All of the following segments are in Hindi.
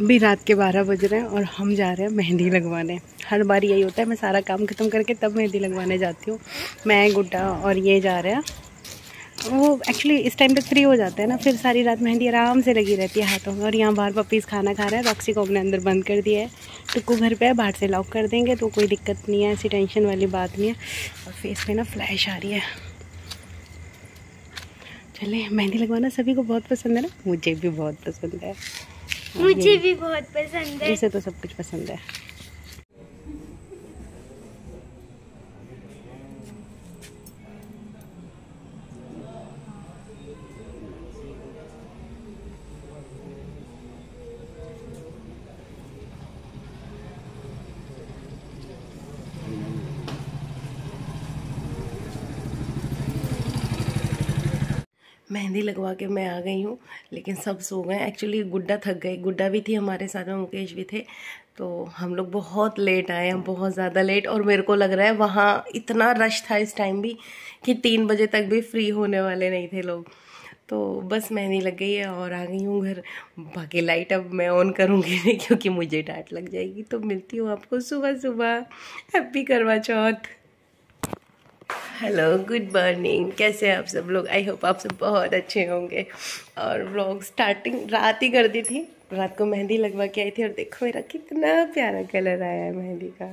अभी रात के 12 बज रहे हैं और हम जा रहे हैं मेहंदी लगवाने। हर बार यही होता है, मैं सारा काम ख़त्म करके तब मेहंदी लगवाने जाती हूँ। मैं, गुड्डा और ये जा रहे हैं। वो एक्चुअली इस टाइम पे फ्री हो जाते हैं ना, फिर सारी रात मेहंदी आराम से लगी रहती है हाथों में। और यहाँ बाहर पपीज़ खाना खा रहे हैं। रॉक्सी को अपने अंदर बंद कर दिया है। टुक्कू घर पे है, बाहर से लॉक कर देंगे तो कोई दिक्कत नहीं है, ऐसी टेंशन वाली बात नहीं है। और फेस पे ना फ्लैश आ रही है। चले, मेहंदी लगवाना सभी को बहुत पसंद है ना, मुझे भी बहुत पसंद है। मुझे भी बहुत पसंद है। इसे तो सब कुछ पसंद है। मेहंदी लगवा के मैं आ गई हूँ, लेकिन सब सो गए। एक्चुअली गुड्डा थक गई, गुड्डा भी थी हमारे साथ में, मुकेश भी थे। तो हम लोग बहुत लेट आए हैं, बहुत ज़्यादा लेट। और मेरे को लग रहा है वहाँ इतना रश था इस टाइम भी कि 3 बजे तक भी फ्री होने वाले नहीं थे लोग। तो बस मेहंदी लग गई है और आ गई हूँ घर। बाकी लाइट अब मैं ऑन करूँगी नहीं, क्योंकि मुझे डांट लग जाएगी। तो मिलती हूँ आपको सुबह सुबह। हैप्पी करवा चौथ। Hello, good morning. कैसे हैं आप सब लोग? आई होप आप सब बहुत अच्छे होंगे। और व्लॉग स्टार्टिंग रात ही कर दी थी। रात को मेहंदी लगवा के आई थी और देखो मेरा कितना प्यारा कलर आया है मेहंदी का।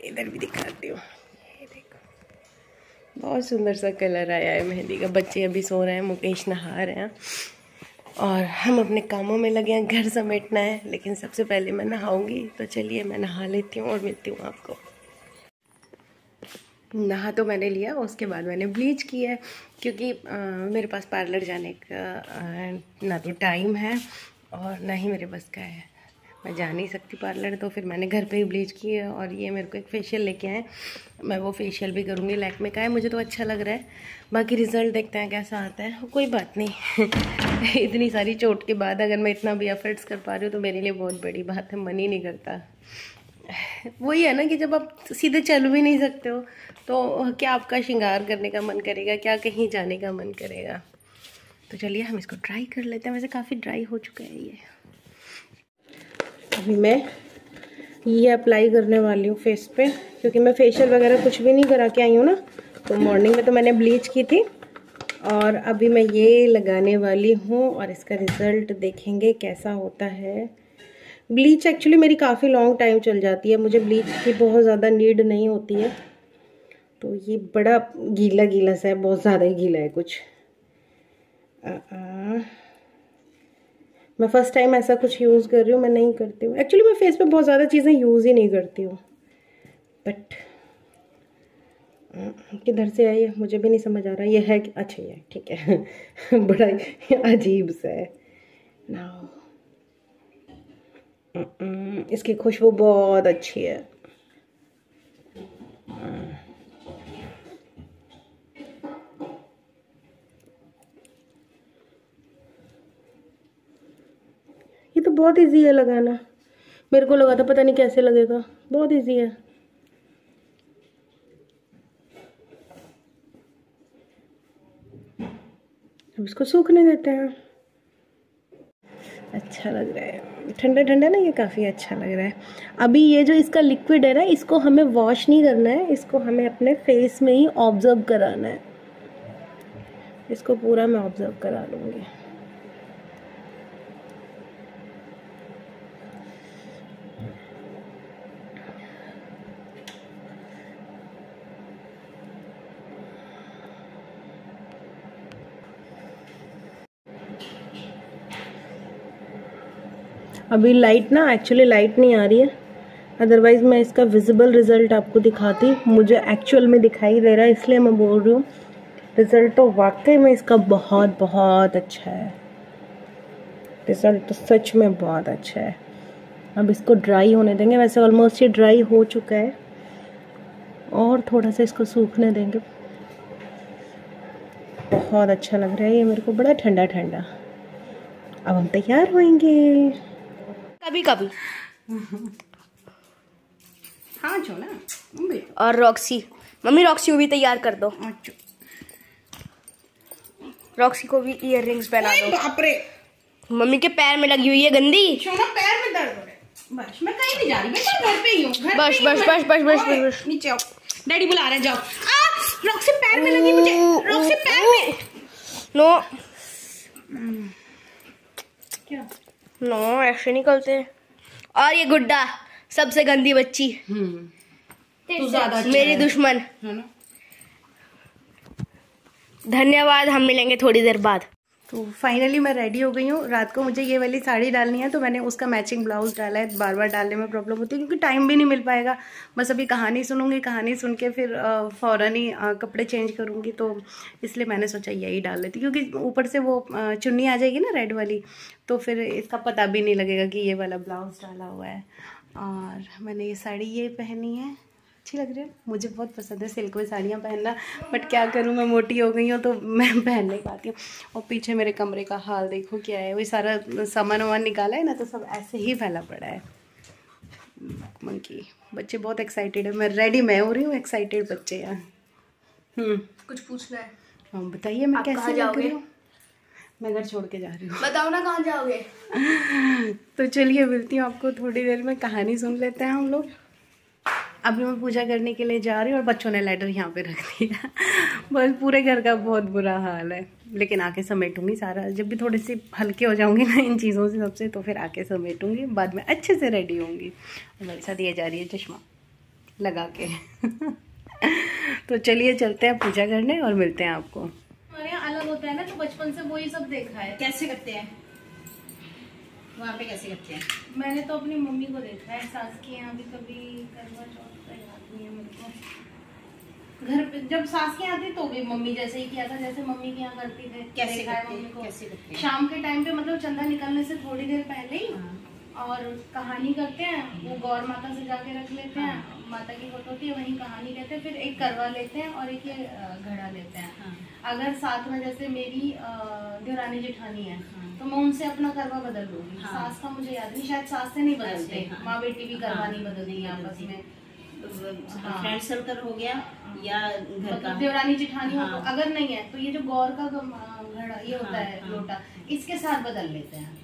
इधर भी दिखाती हूँ, ये देखो बहुत सुंदर सा कलर आया है मेहंदी का। बच्चे अभी सो रहे हैं, मुकेश नहा रहे हैं और हम अपने कामों में लगे हैं। घर समेटना है, लेकिन सबसे पहले मैं नहाऊंगी। तो चलिए मैं नहा लेती हूँ और मिलती हूँ आपको। नहा तो मैंने लिया, उसके बाद मैंने ब्लीच की है, क्योंकि मेरे पास पार्लर जाने का ना तो टाइम है और ना ही मेरे बस का है। मैं जा नहीं सकती पार्लर, तो फिर मैंने घर पे ही ब्लीच की है। और ये मेरे को एक फेशियल लेके आए, मैं वो फेशियल भी करूँगी। लैक्मे का है, मुझे तो अच्छा लग रहा है। बाकी रिज़ल्ट देखते हैं कैसा आता है। कोई बात नहीं इतनी सारी चोट के बाद अगर मैं इतना भी एफर्ट्स कर पा रही हूँ तो मेरे लिए बहुत बड़ी बात है। मन ही नहीं करता। वही है ना कि जब आप सीधे चल भी नहीं सकते हो तो क्या आपका श्रृंगार करने का मन करेगा, क्या कहीं जाने का मन करेगा। तो चलिए हम इसको ट्राई कर लेते हैं। वैसे काफ़ी ड्राई हो चुका है ये। अभी मैं ये अप्लाई करने वाली हूँ फेस पे, क्योंकि मैं फेशियल वगैरह कुछ भी नहीं करा के आई हूँ ना। तो मॉर्निंग में तो मैंने ब्लीच की थी और अभी मैं ये लगाने वाली हूँ और इसका रिज़ल्ट देखेंगे कैसा होता है। ब्लीच एक्चुअली मेरी काफ़ी लॉन्ग टाइम चल जाती है, मुझे ब्लीच की बहुत ज़्यादा नीड नहीं होती है। तो ये बड़ा गीला गीला सा है, बहुत ज़्यादा ही गीला है कुछ। मैं फर्स्ट टाइम ऐसा कुछ यूज़ कर रही हूँ, मैं नहीं करती हूँ एक्चुअली। मैं फेस पे बहुत ज़्यादा चीज़ें यूज़ ही नहीं करती हूँ। बट किधर से आई है मुझे भी नहीं समझ आ रहा। ये है कि अच्छा ये ठीक है बड़ा अजीब सा है ना। इसकी खुशबू बहुत अच्छी है। ये तो बहुत इजी है लगाना। मेरे को लगा था पता नहीं कैसे लगेगा, बहुत इजी है। अब इसको सूखने देते हैं। अच्छा लग रहा है, ठंडा ठंडा ना, ये काफ़ी अच्छा लग रहा है। अभी ये जो इसका लिक्विड है ना, इसको हमें वॉश नहीं करना है, इसको हमें अपने फेस में ही ऑब्जर्व कराना है। इसको पूरा मैं ऑब्जर्व करा लूँगी। अभी लाइट ना, एक्चुअली लाइट नहीं आ रही है, अदरवाइज़ मैं इसका विजिबल रिज़ल्ट आपको दिखाती। मुझे एक्चुअल में दिखाई दे रहा है, इसलिए मैं बोल रही हूँ। रिज़ल्ट तो वाकई में इसका बहुत बहुत अच्छा है। रिज़ल्ट तो सच में बहुत अच्छा है। अब इसको ड्राई होने देंगे। वैसे ऑलमोस्ट ये ड्राई हो चुका है और थोड़ा सा इसको सूखने देंगे। बहुत अच्छा लग रहा है ये मेरे को, बड़ा ठंडा ठंडा। अब हम तैयार होंगे कभी कभी। हाँ जो ना। और रॉक्सी, मम्मी रॉक्सी को भी तैयार कर दो। रॉक्सी को भी ईयर रिंग्स पहना दो। बाप रे, मम्मी के पैर में लगी हुई है गंदी। शोना पैर में दर्द हो रहा है। बस मैं कहीं नहीं जा रही बेटा, घर पे ही हूँ। बस बस बस बस बस बस नीचे आओ, डैडी बुला रहे हैं, जाओ। रॉक्सी पैर में लगी मुझे, रॉक्सी पैर में। नो क्या नो, ऐसे नहीं करते। और ये गुड्डा सबसे गंदी बच्ची, तू ज्यादा मेरी दुश्मन है ना। धन्यवाद, हम मिलेंगे थोड़ी देर बाद। तो फाइनली मैं रेडी हो गई हूँ। रात को मुझे ये वाली साड़ी डालनी है, तो मैंने उसका मैचिंग ब्लाउज डाला है। बार बार डालने में प्रॉब्लम होती है क्योंकि टाइम भी नहीं मिल पाएगा। बस अभी कहानी सुनूंगी, कहानी सुन के फिर फ़ौरन ही कपड़े चेंज करूँगी, तो इसलिए मैंने सोचा यही डाल लेती, क्योंकि ऊपर से वो चुन्नी आ जाएगी ना रेड वाली, तो फिर इसका पता भी नहीं लगेगा कि ये वाला ब्लाउज डाला हुआ है। और मैंने ये साड़ी ये पहनी है, अच्छी लग रही है, मुझे बहुत पसंद है सिल्क में साड़ियाँ पहनना, बट क्या करूँ, मैं मोटी हो गई हूँ तो मैं पहन नहीं पाती हूँ। और पीछे मेरे कमरे का हाल देखो क्या है, वही सारा सामान वामान निकाला है ना, तो सब ऐसे ही फैला पड़ा है। मंकी बच्चे बहुत एक्साइटेड है, मैं रेडी मैं हो रही हूँ, एक्साइटेड बच्चे हैं। कुछ पूछना है? हाँ बताइए, मैं कैसे लग रही हूँ? मैं घर छोड़ के जा रही हूँ। बताओ ना कहाँ जाओगे? तो चलिए मिलती हूँ आपको थोड़ी देर में, कहानी सुन लेते हैं हम लोग। अभी मैं पूजा करने के लिए जा रही हूँ और बच्चों ने लेटर यहाँ पे रख दिया। बस पूरे घर का बहुत बुरा हाल है, लेकिन आके समेटूंगी सारा। जब भी थोड़ी सी हल्के हो जाऊंगी ना इन चीज़ों से सबसे, तो फिर आके समेटूंगी, बाद में अच्छे से रेडी होंगी। और मेरे साथ ये जा रही है चश्मा लगा के। तो चलिए चलते हैं पूजा करने और मिलते हैं आपको। हमारे यहाँ अलग होता है ना, तो बचपन से वही सब देखा है। कैसे करते हैं वहाँ पे, कैसे करते हैं? मैंने तो अपनी मम्मी को देखा है, सास के यहाँ भी कभी करवा चौथ का याद नहीं है मेरे को। घर पे जब सास के यहाँ थी तो भी मम्मी जैसे ही किया था, जैसे मम्मी के यहाँ करती थे। कैसे देखा है करते मम्मी हैं? को कैसे करते हैं? शाम के टाइम पे, मतलब चंदा निकलने से थोड़ी देर पहले ही, और कहानी करते हैं। वो गौर माता से जाके रख लेते हैं, माता की फोटो होती है, वहीं कहानी कहते हैं। फिर एक करवा लेते हैं और एक ये घड़ा लेते हैं। अगर साथ में जैसे मेरी देवरानी जेठानी है, तो मैं उनसे अपना करवा बदल लूंगी। सास का मुझे याद नहीं, शायद सास से नहीं बदलते, माँ बेटी भी करवा नहीं बदलती आपस में। फ्रेंड सर्कल हो गया या घर का, देवरानी जेठानी हो, तो अगर नहीं है तो ये जो गौर का घड़ा ये होता है लोटा, इसके साथ बदल लेते हैं।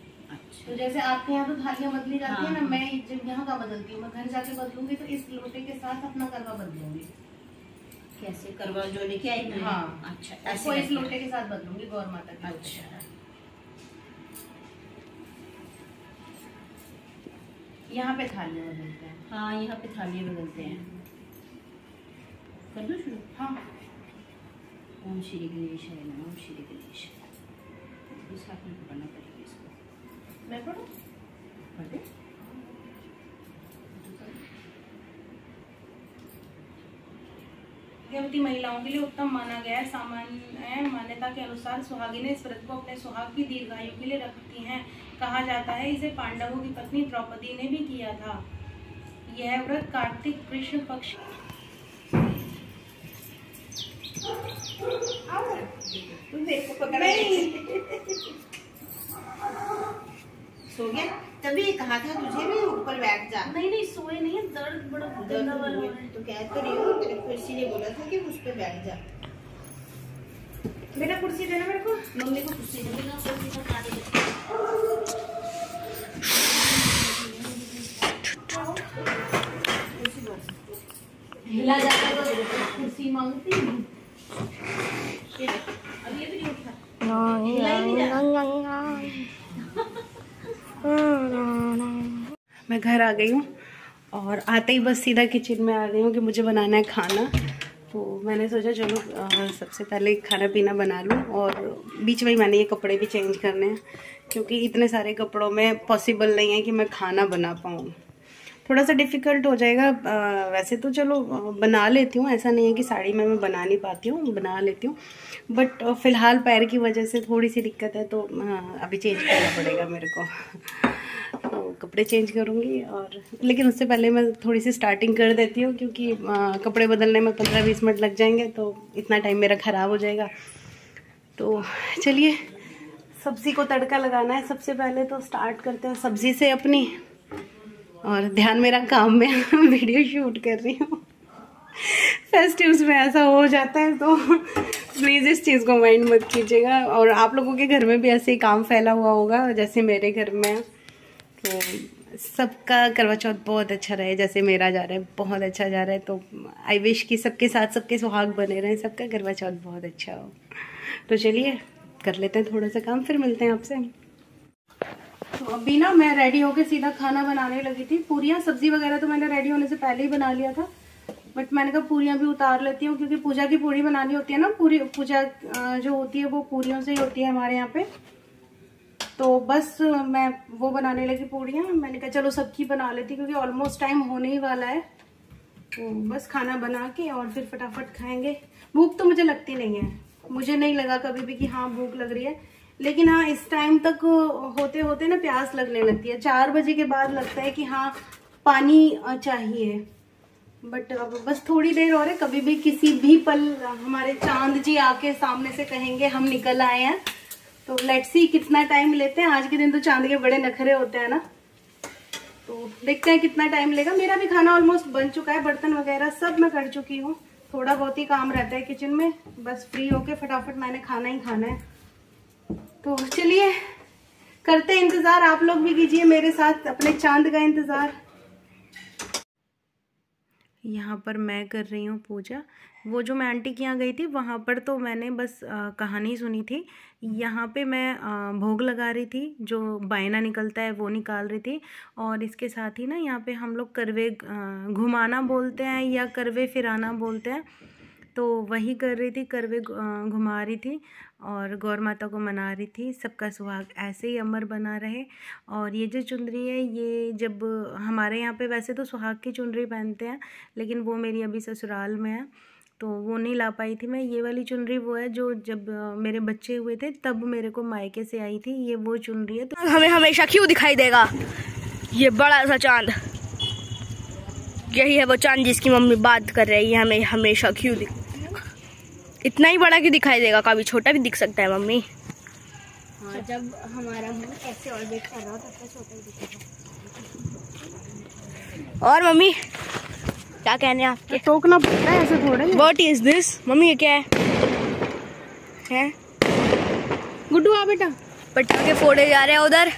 तो जैसे आपके यहाँ तो थालियाँ बदली जाती है ना, मैं जब यहाँ का बदलती हूँ, मैं घर जाके बदलूंगी तो इस लोटे के साथ अपना करवा बदलूंगी। कैसे करवा जो लेके आई? हाँ अच्छा, ऐसे इस लोटे के साथ बदलूंगी गौर माता की। अच्छा, यहाँ पे थालियाँ बदलते हैं। हाँ यहाँ पे थाली बदलते हैं। कर दो शुरू? हाँ। ओम श्री गणेश है, ओम श्री गणेश। इस हाथ में पकड़ना पड़ेगा इसको। मैं पढ़ूं? पढ़ दे। गर्भवती महिलाओं के लिए उत्तम माना गया है। सामान्य मान्यता के अनुसार सुहागिनें इस व्रत को अपने सुहाग की दीर्घायु के लिए रखती हैं। कहा जाता है इसे पांडवों की पत्नी द्रौपदी ने भी किया था। यह व्रत कार्तिक कृष्ण पक्ष सो गया? तभी कहा था तुझे भी ऊपर बैठ जा। नहीं सोए नहीं, दर्द बड़ा गंदा वाला हो रहा है। तो कह तो रही हूँ, तेरे को इसीलिए बोला था कि उस पे बैठ जा। बेटा कुर्सी देना मेरे को। मम्मी को कुर्सी दे देना, कुर्सी पर खा दे। हिला जाता है तो कुर्सी मांगती हूँ। अब ये भी नहीं उठा। मैं घर आ गई हूँ और आते ही बस सीधा किचन में आ गई हूँ कि मुझे बनाना है खाना। तो मैंने सोचा चलो सबसे पहले खाना पीना बना लूँ, और बीच में ही मैंने ये कपड़े भी चेंज करने हैं क्योंकि इतने सारे कपड़ों में पॉसिबल नहीं है कि मैं खाना बना पाऊँ। थोड़ा सा डिफ़िकल्ट हो जाएगा। वैसे तो चलो बना लेती हूँ, ऐसा नहीं है कि साड़ी में मैं बना नहीं पाती हूँ, बना लेती हूँ, बट फ़िलहाल पैर की वजह से थोड़ी सी दिक्कत है, तो अभी चेंज करना पड़ेगा मेरे को। तो कपड़े चेंज करूँगी, और लेकिन उससे पहले मैं थोड़ी सी स्टार्टिंग कर देती हूँ क्योंकि कपड़े बदलने में 15-20 मिनट लग जाएंगे, तो इतना टाइम मेरा ख़राब हो जाएगा। तो चलिए सब्ज़ी को तड़का लगाना है सबसे पहले, तो स्टार्ट करते हैं सब्ज़ी से अपनी। और ध्यान मेरा काम में, वीडियो शूट कर रही हूँ। फेस्टिव्स में ऐसा हो जाता है, तो प्लीज़ इस चीज़ को माइंड मत कीजिएगा। और आप लोगों के घर में भी ऐसे ही काम फैला हुआ होगा जैसे मेरे घर में है। तो सबका करवा चौथ बहुत अच्छा रहे, जैसे मेरा जा रहा है बहुत अच्छा जा रहा है। तो आई विश कि सबके साथ सबके सुहाग बने रहें, सबका करवा चौथ बहुत अच्छा हो। तो चलिए कर लेते हैं थोड़ा सा काम, फिर मिलते हैं आपसे। तो अभी ना मैं रेडी होके सीधा खाना बनाने लगी थी। पूरियाँ सब्जी वगैरह तो मैंने रेडी होने से पहले ही बना लिया था, बट मैंने कहा पूरियाँ भी उतार लेती हूँ क्योंकि पूजा की पूरी बनानी होती है ना। पूजा जो होती है वो पूरियों से ही होती है हमारे यहाँ पे। तो बस मैं वो बनाने लगी पूरियाँ। मैंने कहा चलो सबकी बना लेती क्योंकि ऑलमोस्ट टाइम होने ही वाला है। तो बस खाना बना के और फिर फटाफट खाएंगे। भूख तो मुझे लगती नहीं है, मुझे नहीं लगा कभी भी कि हाँ भूख लग रही है, लेकिन हाँ इस टाइम तक होते होते ना प्यास लगने लगती है। 4 बजे के बाद लगता है कि हाँ पानी चाहिए। बट अब बस थोड़ी देर और है, कभी भी किसी भी पल हमारे चांद जी आके सामने से कहेंगे हम निकल आए हैं। तो लेट्स सी कितना टाइम लेते हैं। आज के दिन तो चांद के बड़े नखरे होते हैं ना, तो देखते हैं कितना टाइम लेगा। मेरा भी खाना ऑलमोस्ट बन चुका है, बर्तन वगैरह सब मैं कर चुकी हूँ। थोड़ा बहुत ही काम रहता है किचन में, बस फ्री होके फटाफट मैंने खाना ही खाना है। तो चलिए करते हैं इंतजार, आप लोग भी कीजिए मेरे साथ अपने चांद का इंतजार। यहाँ पर मैं कर रही हूँ पूजा। वो जो मैं आंटी के यहाँ गई थी वहाँ पर तो मैंने बस कहानी सुनी थी। यहाँ पे मैं भोग लगा रही थी, जो बायना निकलता है वो निकाल रही थी। और इसके साथ ही ना यहाँ पे हम लोग करवे घुमाना बोलते हैं या करवे फिराना बोलते हैं, तो वही कर रही थी। करवे घुमा रही थी और गौर माता को मना रही थी सबका सुहाग ऐसे ही अमर बना रहे। और ये जो चुनरी है, ये जब हमारे यहाँ पे वैसे तो सुहाग की चुनरी पहनते हैं, लेकिन वो मेरी अभी ससुराल में है तो वो नहीं ला पाई थी मैं। ये वाली चुनरी वो है जो जब मेरे बच्चे हुए थे तब मेरे को मायके से आई थी, ये वो चुनरी है। तो हमें हमेशा क्यों दिखाई देगा ये बड़ा सा चांद? यही है वो चांद जिसकी मम्मी बात कर रही है। हमें हमेशा क्यों इतना ही बड़ा क्यों दिखाई देगा? कभी छोटा भी दिख सकता है मम्मी। हाँ, जब हमारा मुंह ऐसे ऑर्बिट कर रहा हो तब तक छोटा ही दिखेगा। और मम्मी क्या कहने हैं आपके? टोकना पड़ता है ऐसे थोड़े। What is this mummy? ये क्या है? गुड्डू आ बेटा, पटाखे फोड़े जा रहे हैं उधर।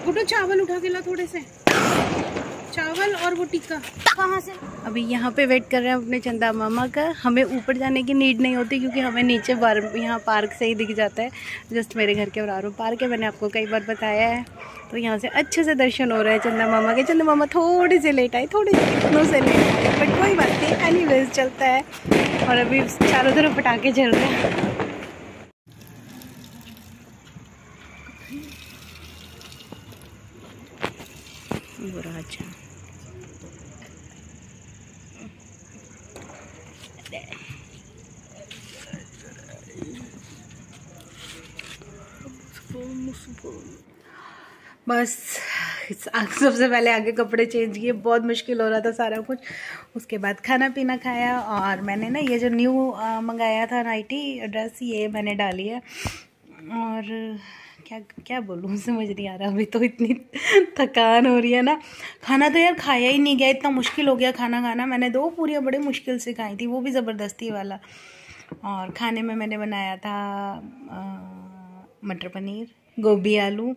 गुड्डू चावल उठा के ला थोड़े से, चावल और वो टिक्का। कहाँ से? अभी यहाँ पे वेट कर रहे हैं अपने चंदा मामा का। हमें ऊपर जाने की नीड नहीं होती क्योंकि हमें नीचे यहाँ पार्क से ही दिख जाता है। जस्ट मेरे घर के बराबर पार्क है, मैंने आपको कई बार बताया है। तो यहाँ से अच्छे से दर्शन हो रहे हैं चंदा मामा के। चंदा मामा थोड़े से लेट आए, थोड़े से इतनों से लेट आए, बट कोई बात नहीं, एनीवेज चलता है। और अभी चारों तरफ पटाखे चल रहे हैं। अच्छा बस सबसे पहले आगे कपड़े चेंज किए, बहुत मुश्किल हो रहा था सारा कुछ। उसके बाद खाना पीना खाया और मैंने ना ये जो न्यू मंगाया था नाइटी ड्रेस, ये मैंने डाली है। और क्या क्या बोलूँ, समझ नहीं आ रहा। अभी तो इतनी थकान हो रही है ना। खाना तो यार खाया ही नहीं गया, इतना मुश्किल हो गया खाना खाना। मैंने 2 पूरियाँ बड़े मुश्किल से खाई थी, वो भी ज़बरदस्ती वाला। और खाने में मैंने बनाया था मटर पनीर, गोभी आलू,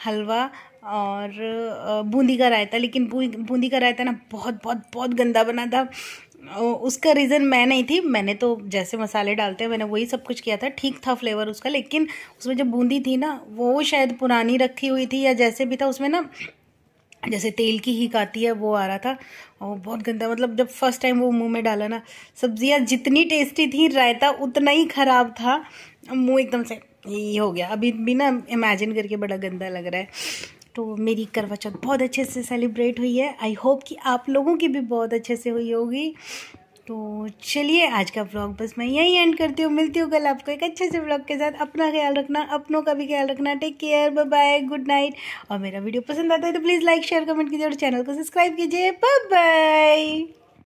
हलवा और बूंदी का रायता। लेकिन बूंदी का रायता ना बहुत बहुत बहुत गंदा बना था। उसका रीज़न मैं नहीं थी, मैंने तो जैसे मसाले डालते हैं मैंने वही सब कुछ किया था, ठीक था फ्लेवर उसका। लेकिन उसमें जो बूंदी थी ना वो शायद पुरानी रखी हुई थी या जैसे भी था, उसमें ना जैसे तेल की हीक आती है वो आ रहा था। और बहुत गंदा, मतलब जब फर्स्ट टाइम वो मुंह में डाला ना, सब्जियां जितनी टेस्टी थी रायता उतना ही ख़राब था। मुंह एकदम से ये हो गया। अभी भी ना इमेजिन करके बड़ा गंदा लग रहा है। तो मेरी करवा चौथ बहुत अच्छे से सेलिब्रेट हुई है। आई होप कि आप लोगों की भी बहुत अच्छे से हुई होगी। तो चलिए आज का व्लॉग बस मैं यहीं एंड करती हूँ। मिलती हूँ कल आपको एक अच्छे से व्लॉग के साथ। अपना ख्याल रखना, अपनों का भी ख्याल रखना। Take care, bye bye, good night. और मेरा वीडियो पसंद आता है तो प्लीज़ लाइक शेयर कमेंट कीजिए और चैनल को सब्सक्राइब कीजिए। Bye bye.